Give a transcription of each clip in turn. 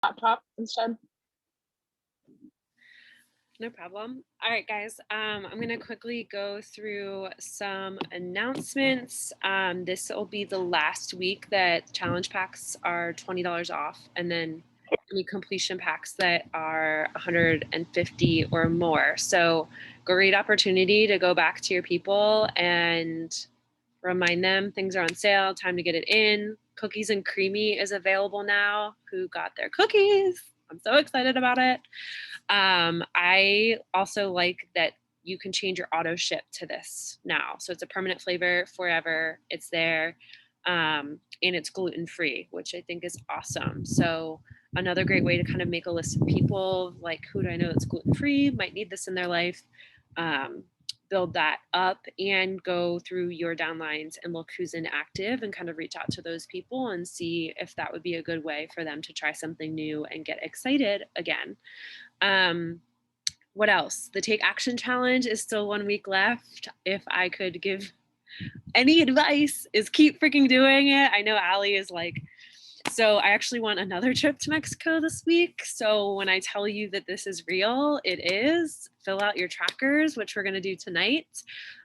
laptop instead. No problem. All right, guys. I'm going to quickly go through some announcements. This will be the last week that challenge packs are $20 off, and then any completion packs that are 150 or more. So great opportunity to go back to your people and remind them things are on sale, time to get it in. Cookies and Creamy is available now. Who got their cookies? I'm so excited about it. I also like that you can change your auto ship to this now. So it's a permanent flavor forever. It's there. And it's gluten free, which I think is awesome. So another great way to kind of make a list of people like, who do I know that's gluten free, might need this in their life. Build that up and go through your downlines and look who's inactive and kind of reach out to those people and see if that would be a good way for them to try something new and get excited again. What else? The Take Action Challenge is still 1 week left. If I could give any advice, is keep freaking doing it. I know Allie is like, so I actually want another trip to Mexico this week. So when I tell you that this is real, it is. Fill out your trackers, which we're going to do tonight,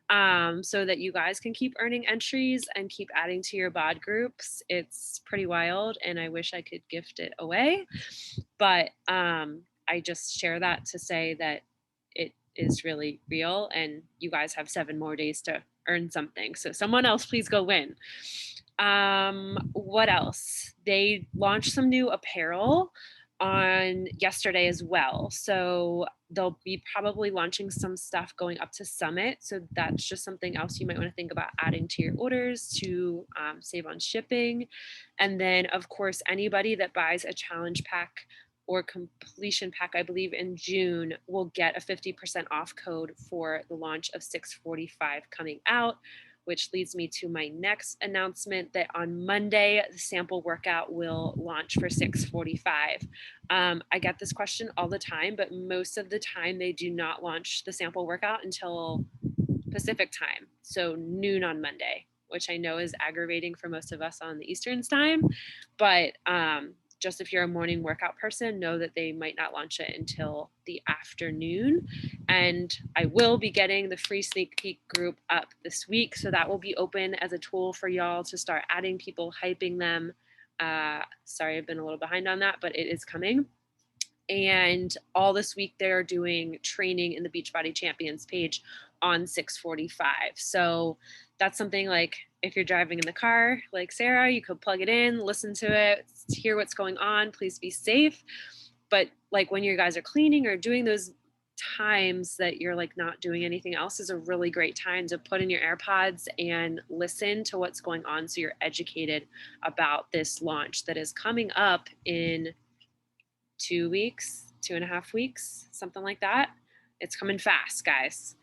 so that you guys can keep earning entries and keep adding to your bod groups. It's pretty wild, and I wish I could gift it away. But I just share that to say that it is really real, and you guys have 7 more days to earn something. So someone else, please go win. What else? They launched some new apparel on yesterday as well. So they'll be probably launching some stuff going up to Summit. So that's just something else you might want to think about adding to your orders to save on shipping. And then, of course, anybody that buys a challenge pack or completion pack, I believe in June, will get a 50% off code for the launch of 645 coming out, which leads me to my next announcement that on Monday, the sample workout will launch for 645. I get this question all the time, but most of the time they do not launch the sample workout until Pacific time, so noon on Monday, which I know is aggravating for most of us on the Eastern time, but just if you're a morning workout person, know that they might not launch it until the afternoon. And I will be getting the free sneak peek group up this week. So that will be open as a tool for y'all to start adding people, hyping them. Sorry, I've been a little behind on that, but it is coming. And all this week they're doing training in the Beachbody Champions page on 645. So that's something like if you're driving in the car, like Sarah, you could plug it in, listen to it, hear what's going on. Please be safe. But like when you guys are cleaning or doing those times that you're like not doing anything else, is a really great time to put in your AirPods and listen to what's going on so you're educated about this launch that is coming up in 2 weeks, 2.5 weeks, something like that. It's coming fast, guys.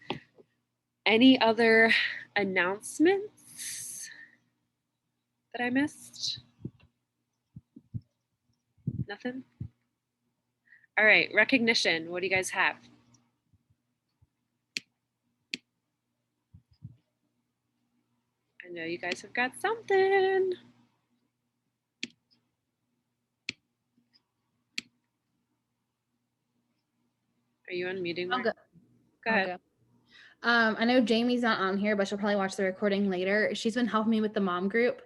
Any other announcements that I missed? Nothing? All right, recognition. What do you guys have? I know you guys have got something. Are you unmuting? I'll go. Go ahead. I'll go. I know Jamie's not on here, but she'll probably watch the recording later. She's been helping me with the mom group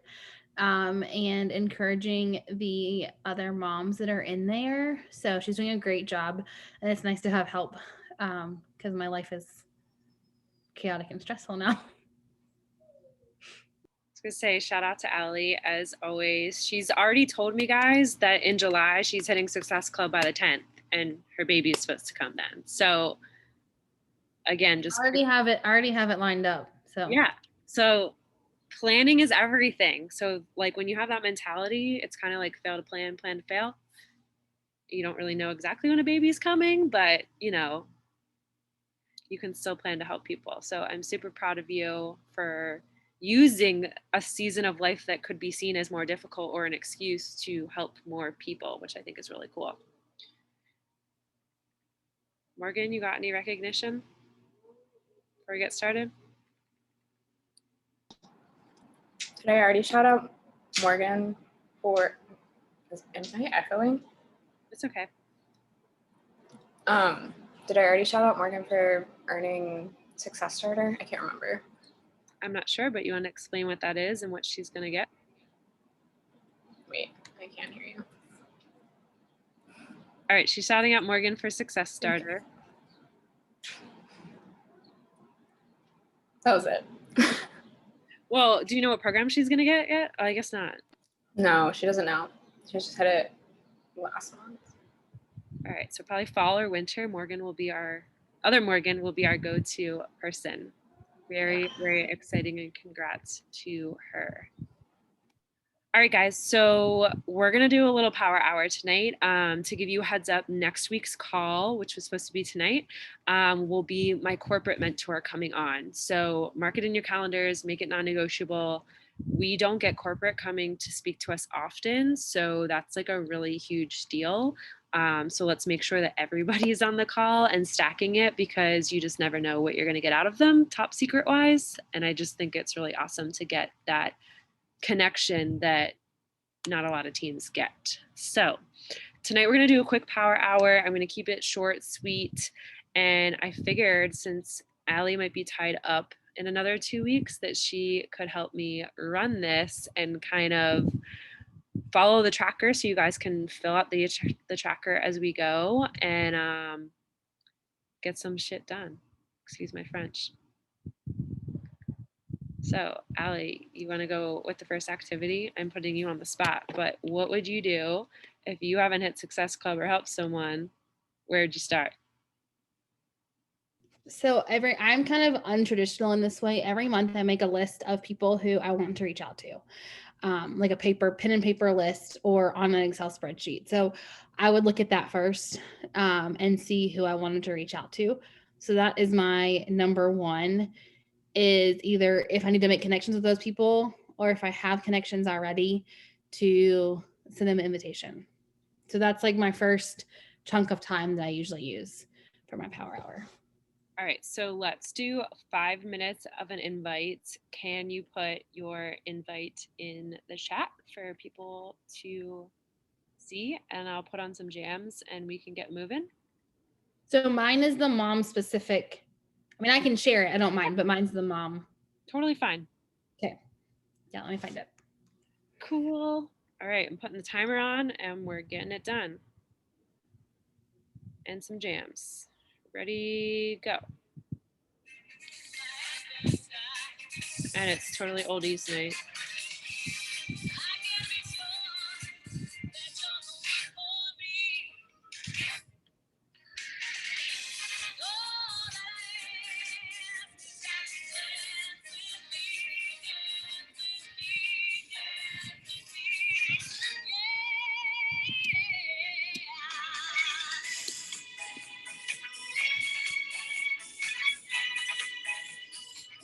and encouraging the other moms that are in there. So she's doing a great job. And it's nice to have help because my life is chaotic and stressful now. I was gonna say shout out to Allie as always. She's already told me, guys, that in July she's hitting Success Club by the 10th and her baby is supposed to come then. So again, just I already have it lined up. So yeah. So planning is everything. So like when you have that mentality, it's kind of like fail to plan, plan to fail. You don't really know exactly when a baby's coming, but you know, you can still plan to help people. So I'm super proud of you for using a season of life that could be seen as more difficult or an excuse to help more people, which I think is really cool. Morgan, you got any recognition before we get started? Did I already shout out Morgan for, am I echoing? It's okay. Did I already shout out Morgan for earning Success Starter? I can't remember. I'm not sure, but you want to explain what that is and what she's going to get? Wait, I can't hear you. All right, she's shouting out Morgan for Success Starter. That was it. Well, do you know what program she's going to get yet? Oh, I guess not. No, she doesn't know. She just had it last month. All right, so probably fall or winter. Morgan will be our go-to person. Very, very exciting, and congrats to her. All right, guys, so we're going to do a little power hour tonight. To give you a heads up, next week's call, which was supposed to be tonight, will be my corporate mentor coming on. So mark it in your calendars, make it non-negotiable. We don't get corporate coming to speak to us often, so that's like a really huge deal. So let's make sure that everybody is on the call and stacking it, because you just never know what you're going to get out of them, top secret wise. And I just think it's really awesome to get that connection that not a lot of teams get. So tonight we're going to do a quick power hour. I'm going to keep it short, sweet. And I figured, since Allie might be tied up in another 2 weeks, that she could help me run this and kind of follow the tracker, so you guys can fill out the tracker as we go and get some shit done. Excuse my French. So, Allie, you want to go with the first activity? I'm putting you on the spot, but what would you do if you haven't hit Success Club or helped someone? Where'd you start? So I'm kind of untraditional in this way. Every month I make a list of people who I want to reach out to, like a pen and paper list or on an Excel spreadsheet. So I would look at that first and see who I wanted to reach out to. So that is my number one, is either if I need to make connections with those people, or if I have connections already, to send them an invitation. So that's like my first chunk of time that I usually use for my power hour. All right, so let's do 5 minutes of an invite. Can you put your invite in the chat for people to see? And I'll put on some jams and we can get moving. So mine is the mom specific. I mean, I can share it. I don't mind, but mine's the mom. Totally fine. Okay. Yeah, let me find it. Cool. All right, I'm putting the timer on and we're getting it done. And some jams. Ready, go. And it's totally oldies night.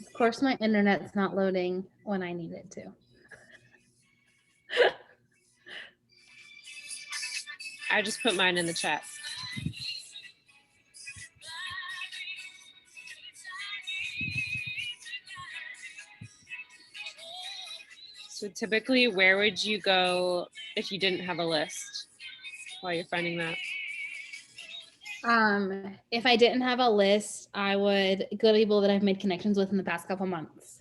Of course, my internet's not loading when I need it to. I just put mine in the chat. So typically, where would you go if you didn't have a list while you're finding that? If I didn't have a list, I would go to people that I've made connections with in the past couple months.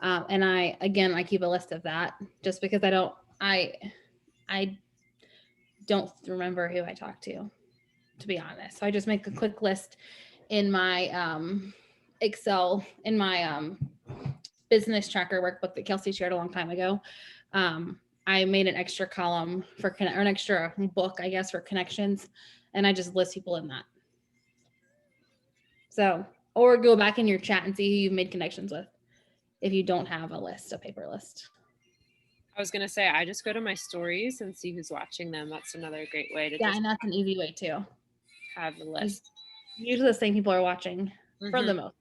And I keep a list of that, just because I don't remember who I talked to be honest. So I just make a quick list in my Excel, in my business tracker workbook that Kelsey shared a long time ago. I made an extra column or an extra book, I guess, for connections, and I just list people in that. So, or go back in your chat and see who you've made connections with if you don't have a paper list. I was going to say, I just go to my stories and see who's watching them. That's another great way to and that's an easy way too. Have the list. Usually the same people are watching for the most.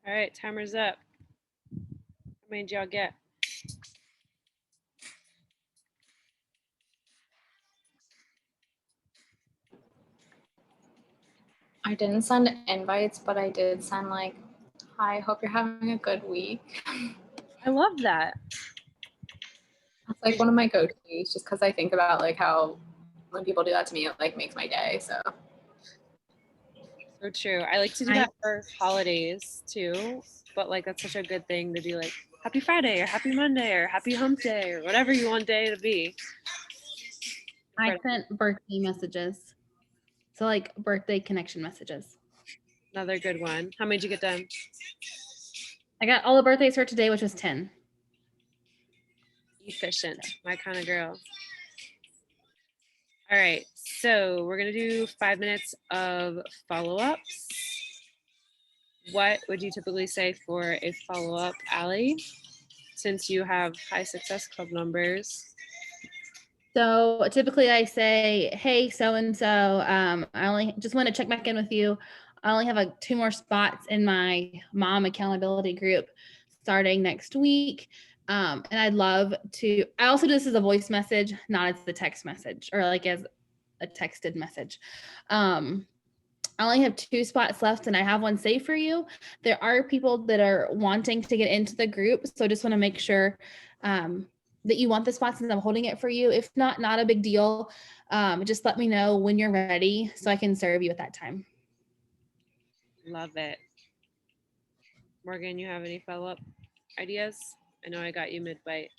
All right, timer's up. How many did y'all get? I didn't send invites, but I did send like, hi, hope you're having a good week. I love that. That's like one of my go-tos, just because I think about like how when people do that to me, it like makes my day. So So true. I like to do that for holidays too, but like that's such a good thing to be like happy Friday or happy Monday or happy hump day or whatever you want day to be. I sent birthday messages. So like birthday connection messages. Another good one. How many did you get done? I got all the birthdays for today, which was 10. Efficient, my kind of girl. All right, so we're gonna do 5 minutes of follow-ups. What would you typically say for a follow-up, Allie? Since you have high success club numbers. So typically I say, hey, so-and-so, I only just want to check back in with you. I only have like 2 more spots in my mom accountability group starting next week. And I'd love to, I also do this as a voice message, not as the text message or like as a texted message. I only have 2 spots left and I have one saved for you. There are people that are wanting to get into the group. So I just want to make sure that you want the spots since I'm holding it for you. If not, not a big deal. Just let me know when you're ready so I can serve you at that time. Love it. Morgan, you have any follow-up ideas? I know I got you mid-bite.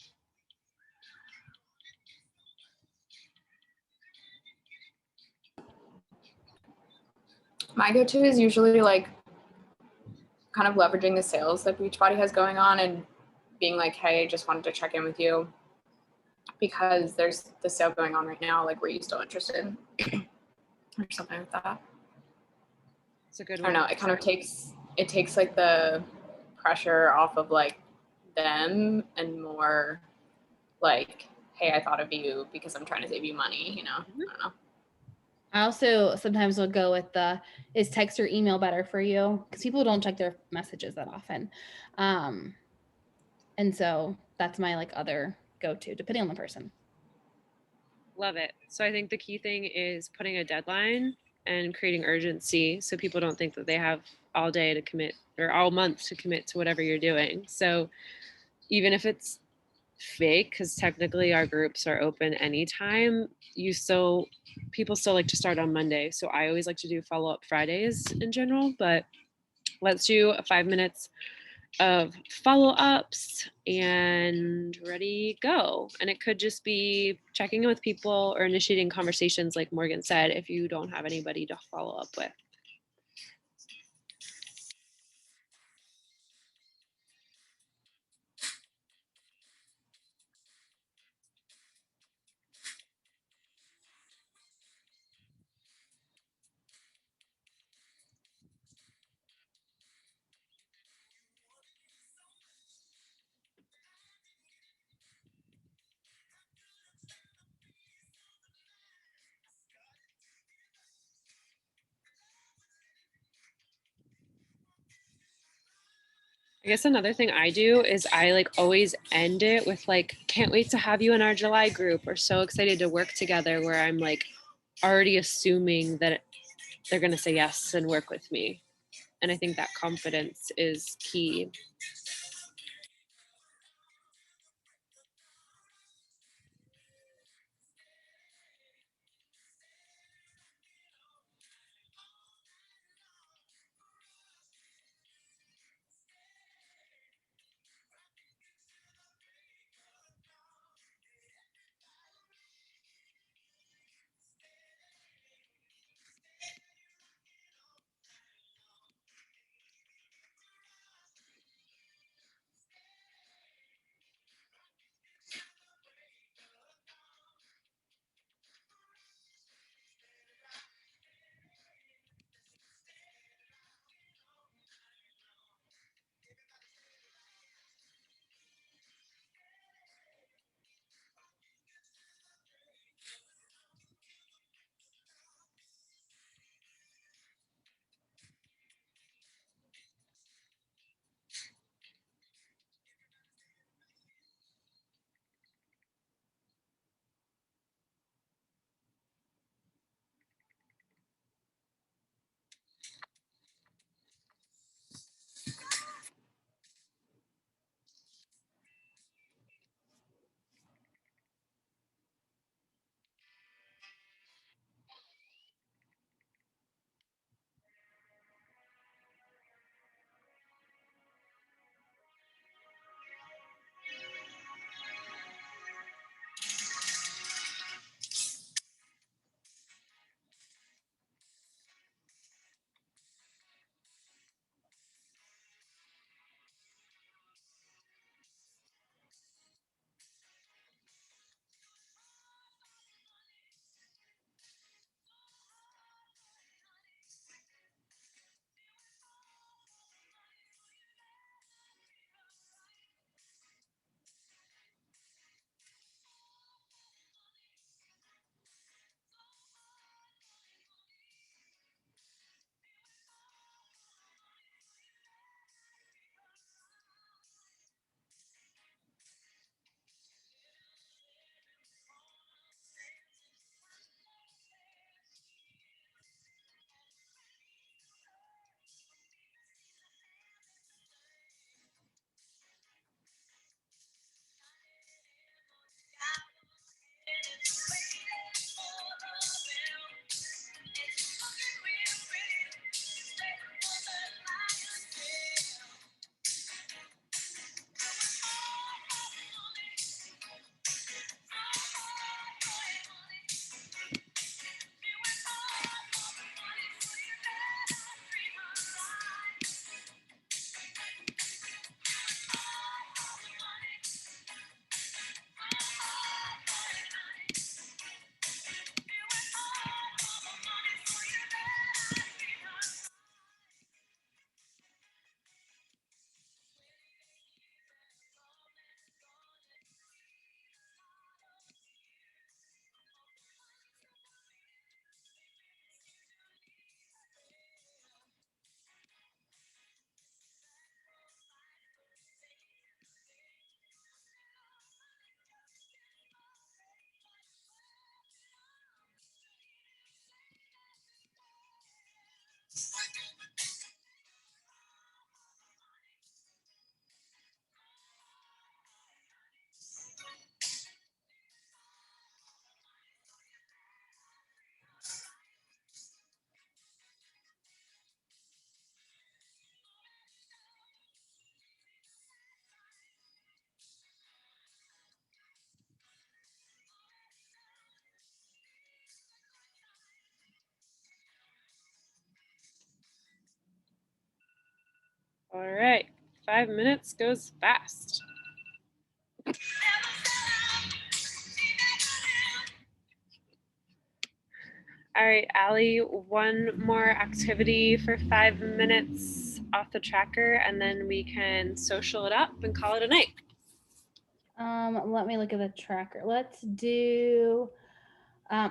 my go-to is usually like kind of leveraging the sales that Beachbody has going on and being like, hey, just wanted to check in with you because there's the sale going on right now. Like, were you still interested? Or something like that. It's a good I one. don't know. It kind of takes like the pressure off of like them and more like, hey, I thought of you because I'm trying to save you money, you know? I don't know. I also sometimes will go with is text or email better for you? Because people don't check their messages that often. And so that's my like other go-to, depending on the person. Love it. So I think the key thing is putting a deadline and creating urgency so people don't think that they have all day to commit or all month to commit to whatever you're doing. So even if it's fake, because technically our groups are open anytime, people still like to start on Monday. So I always like to do follow up Fridays in general, but let's do 5 minutes of follow ups and ready, go. And it could just be checking in with people or initiating conversations, like Morgan said, if you don't have anybody to follow up with. I guess another thing I do is I like always end it with like, can't wait to have you in our July group. We're so excited to work together, where I'm like already assuming that they're going to say yes and work with me. And I think that confidence is key. All right, 5 minutes goes fast. All right, Allie, one more activity for 5 minutes off the tracker, and then we can social it up and call it a night. Let me look at the tracker. Let's do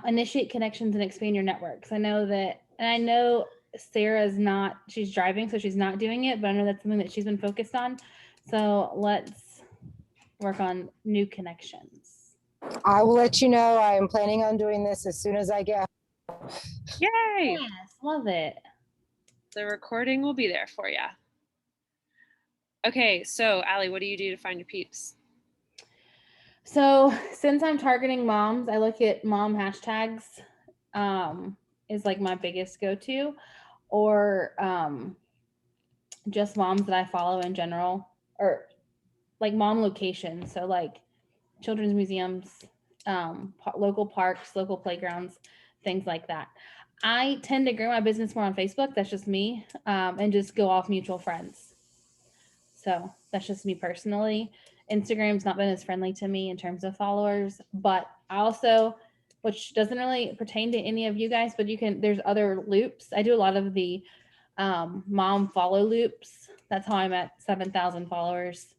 initiate connections and expand your networks. I know that, and I know Sarah's not, she's driving, so she's not doing it, but I know that's something that she's been focused on. So let's work on new connections. I will let you know. I am planning on doing this as soon as I get. Yay! Yes, love it. The recording will be there for you. Okay, so Allie, what do you do to find your peeps? So since I'm targeting moms, I look at mom hashtags is like my biggest go-to, or just moms that I follow in general, or like mom locations. So like children's museums, local parks, local playgrounds, things like that. I tend to grow my business more on Facebook. That's just me, and just go off mutual friends. So that's just me personally. Instagram's not been as friendly to me in terms of followers, but I also, which doesn't really pertain to any of you guys, but you can, there's other loops. I do a lot of the mom follow loops. That's how I'm at 7,000 followers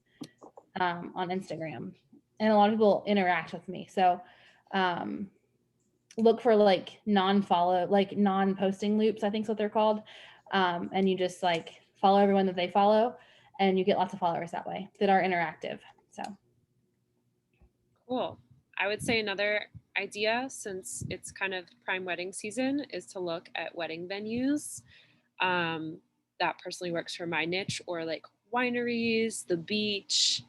on Instagram. And a lot of people interact with me. So look for like non-follow, like non-posting loops, I think is what they're called. And you just like follow everyone that they follow, and you get lots of followers that way that are interactive. So Cool. I would say another idea, since it's kind of prime wedding season, is to look at wedding venues. That personally works for my niche, or like wineries, the beach.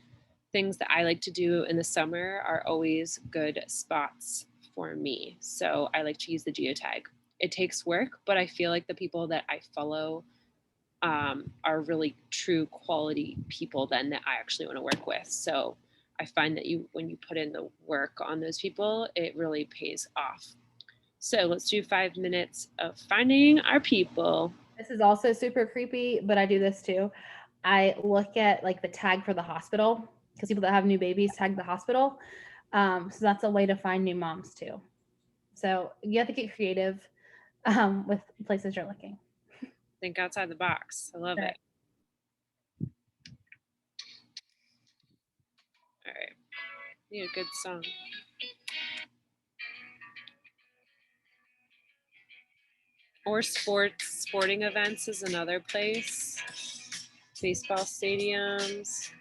Things that I like to do in the summer are always good spots for me. So I like to use the geotag. It takes work, but I feel like the people that I follow are really true quality people then that I actually want to work with. So I find that when you put in the work on those people, it really pays off. So let's do 5 minutes of finding our people. this is also super creepy, but I do this too. I look at like the tag for the hospital, because people that have new babies tag the hospital. So that's a way to find new moms too. So you have to get creative with places you're looking. Think outside the box. I love Right. it. All right. Need a good song. Or sporting events is another place. Baseball stadiums.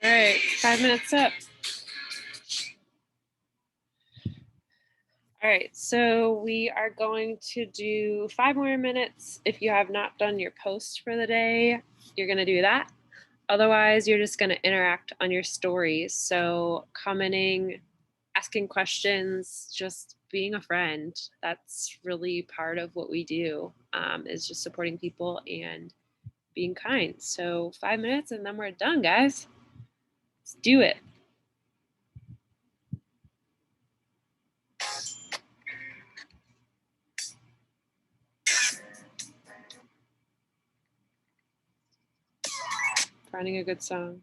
All right, 5 minutes up. All right, so we are going to do 5 more minutes. If you have not done your post for the day, you're going to do that. Otherwise, you're just going to interact on your stories. So commenting, asking questions, just being a friend. That's really part of what we do, is just supporting people and being kind. So 5 minutes and then we're done, guys. Let's do it. Finding a good song.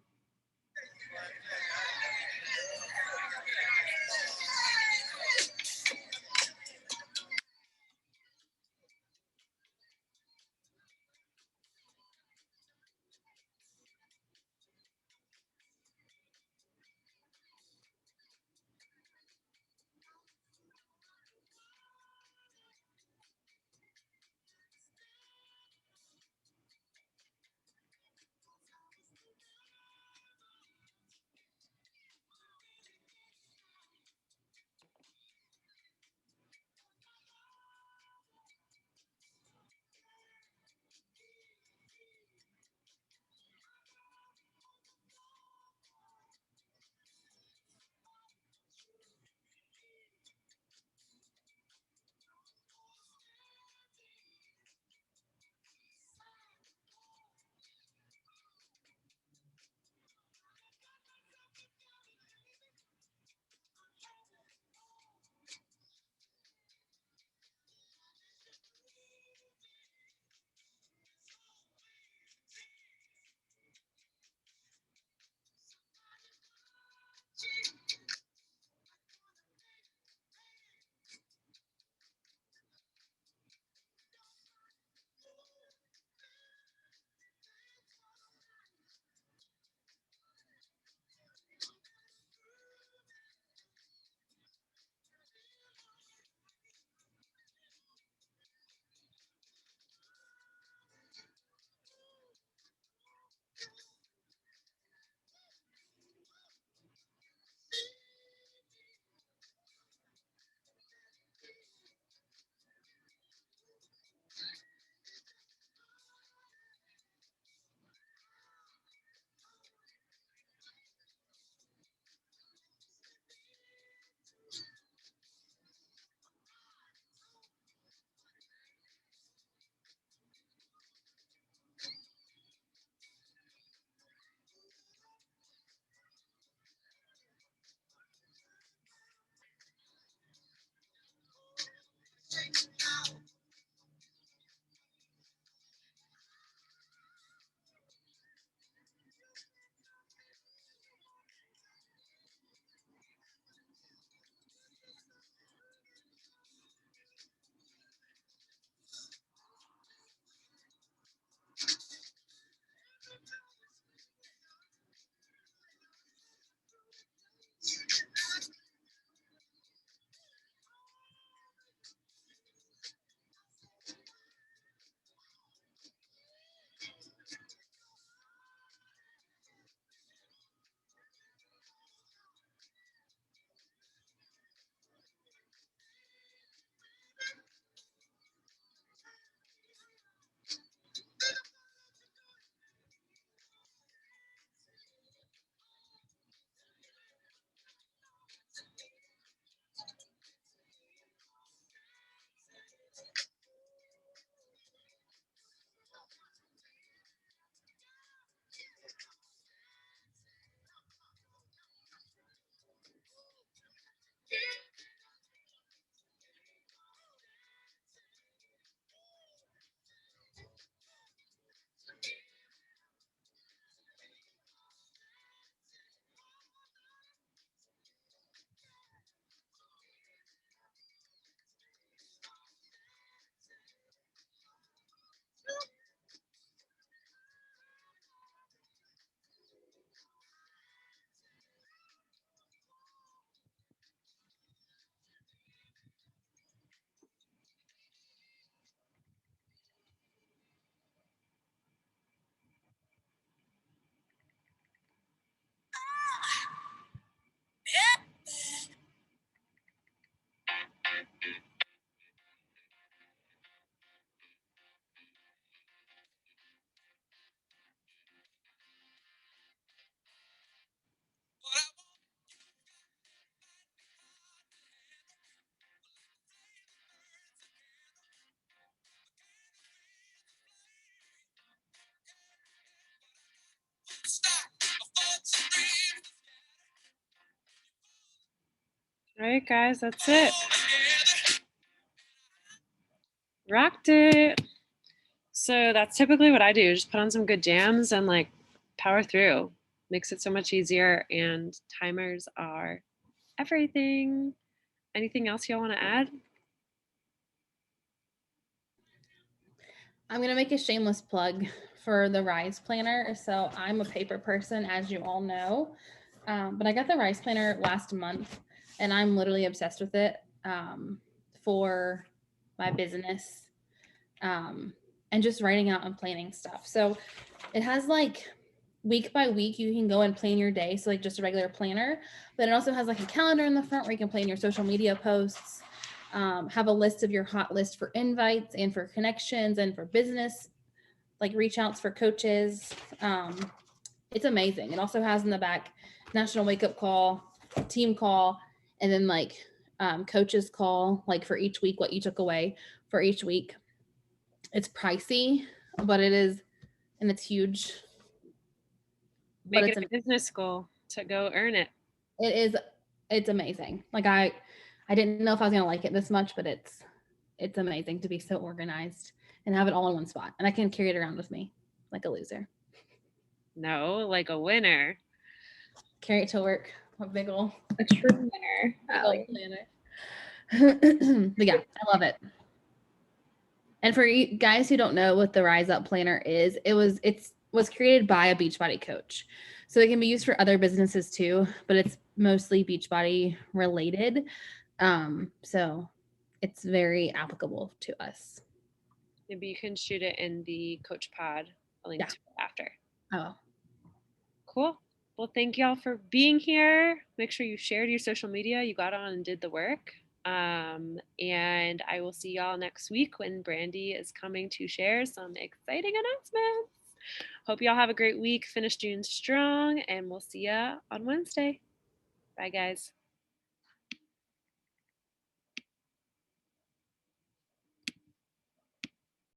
right, guys, that's it. Rocked it. So that's typically what I do. Just put on some good jams and like power through. Makes it so much easier. And timers are everything. Anything else y'all want to add? I'm gonna make a shameless plug for the Rise Planner. So I'm a paper person, as you all know, but I got the Rise Planner last month, and I'm literally obsessed with it for my business and just writing out and planning stuff. So it has like week by week you can go and plan your day, so like just a regular planner, but it also has like a calendar in the front where you can plan your social media posts. Have a list of your hot list for invites and for connections and for business, like reach outs for coaches. It's amazing. It also has in the back national wake up call, team call, and then like coaches call, like for each week, what you took away for each week. It's pricey, but it is, and it's huge. But Make it's it a business goal to go earn it. it is, it's amazing. Like I didn't know if I was gonna like it this much, but it's amazing to be so organized and have it all in one spot. And I can carry it around with me like a loser. No, like a winner. Carry it to work. A big ol' A true winner. Allie. planner. But yeah, I love it. And for you guys who don't know what the Rise Up Planner is, it was created by a Beachbody coach. So it can be used for other businesses too, but it's mostly Beachbody related. So it's very applicable to us. Maybe you can shoot it in the coach pod. I'll link Yeah. to it after. Oh, Cool. Well, thank y'all for being here. Make sure you shared your social media. You got on and did the work. And I will see y'all next week when Brandy is coming to share some exciting announcements. Hope y'all have a great week. Finish June strong, and we'll see ya on Wednesday. Bye, guys.